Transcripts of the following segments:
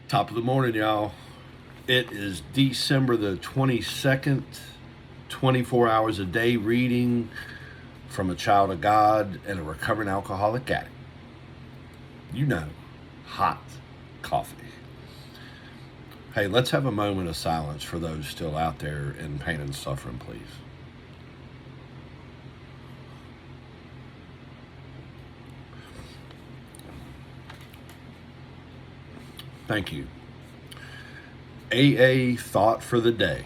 Top of the morning, y'all. It is December the 22nd, 24 hours a day reading from a child of God and a recovering alcoholic addict. You know, hot coffee. Hey, let's have a moment of silence for those still out there in pain and suffering, please. Thank you. AA thought for the day.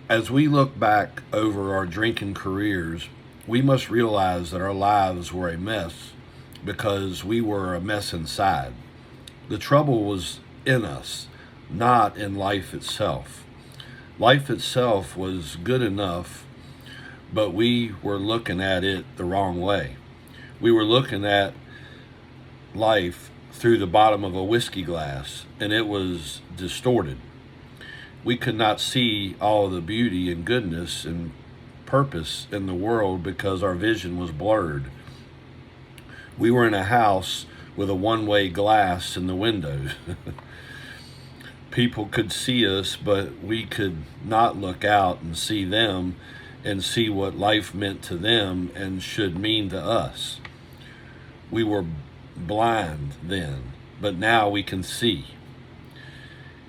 As we look back over our drinking careers, we must realize that our lives were a mess because we were a mess inside. The trouble was in us, not in life itself. Life itself was good enough, but we were looking at it the wrong way. We were looking at life through the bottom of a whiskey glass, and it was distorted. We could not see all the beauty and goodness and purpose in the world because our vision was blurred. We were in a house with a one-way glass in the windows. People could see us, but we could not look out and see them and see what life meant to them and should mean to us. We were blind then, but now we can see.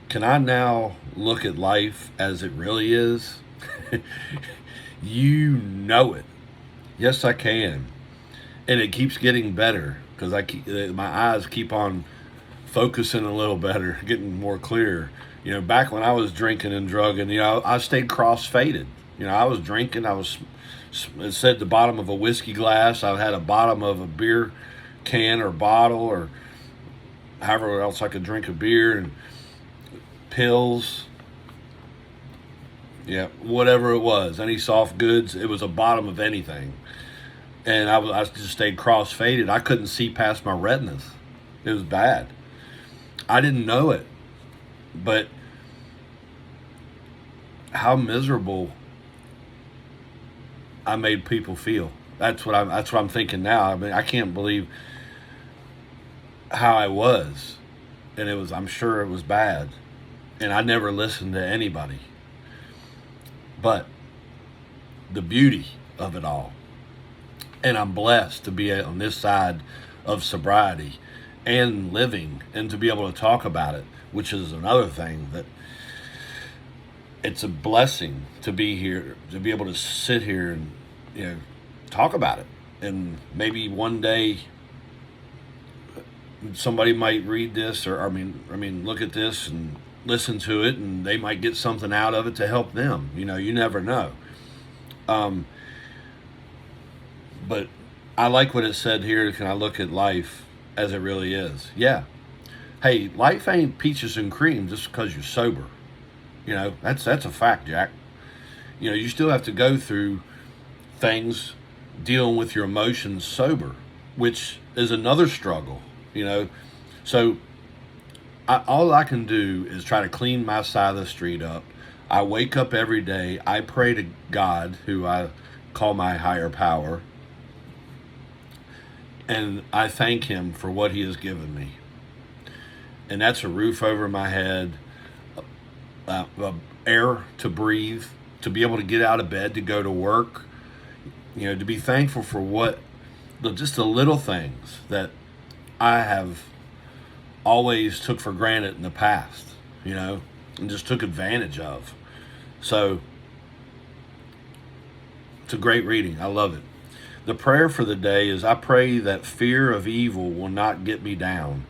Can I now look at life as it really is? You know it. Yes, I can. And it keeps getting better because my eyes keep on focusing a little better, getting more clear. Back when I was drinking and drugging, I stayed cross-faded. I was drinking. It said the bottom of a whiskey glass. I had a bottom of a beer can or bottle or however else I could drink a beer, and pills. Yeah, whatever it was, any soft goods, it was a bottom of anything. And I just stayed cross-faded. I couldn't see past my retinas. It was bad. I didn't know it, but how miserable I made people feel. That's what I'm thinking now. I mean, I can't believe how I was, and I'm sure it was bad, and I never listened to anybody. But the beauty of it all, and I'm blessed to be on this side of sobriety and living, and to be able to talk about it, which is another thing that it's a blessing to be here, to be able to sit here and talk about it. And maybe one day somebody might read this, or I mean look at this and listen to it, and they might get something out of it to help them. You never know. But I like what it said here. Can I look at life as it really is? Yeah. Hey, life ain't peaches and cream just because you're sober. That's a fact, Jack. You still have to go through things dealing with your emotions sober, which is another struggle. So all I can do is try to clean my side of the street up. I wake up every day. I pray to God, who I call my higher power, and I thank him for what he has given me. And that's a roof over my head, air to breathe, to be able to get out of bed, to go to work, to be thankful for just the little things that I have always took for granted in the past, and just took advantage of. So it's a great reading. I love it. The prayer for the day is, I pray that fear of evil will not get me down.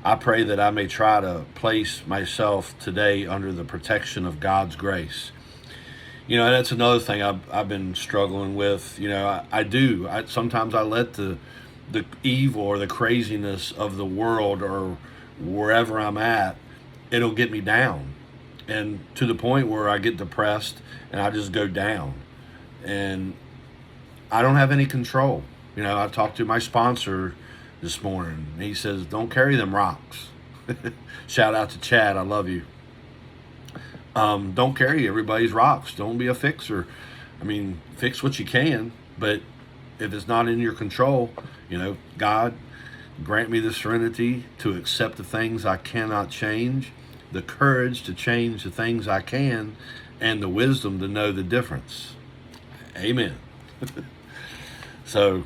I pray that I may try to place myself today under the protection of God's grace. And that's another thing I've been struggling with. Sometimes I let the evil or the craziness of the world or wherever I'm at, it'll get me down. And to the point where I get depressed and I just go down. And I don't have any control. I talked to my sponsor this morning. He says, don't carry them rocks. Shout out to Chad. I love you. Don't carry everybody's rocks. Don't be a fixer. Fix what you can, but if it's not in your control, God Grant me the serenity to accept the things I cannot change, the courage to change the things I can, and the wisdom to know the difference. Amen. So,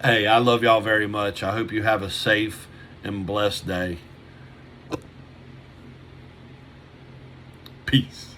hey, I love y'all very much. I hope you have a safe and blessed day. Peace.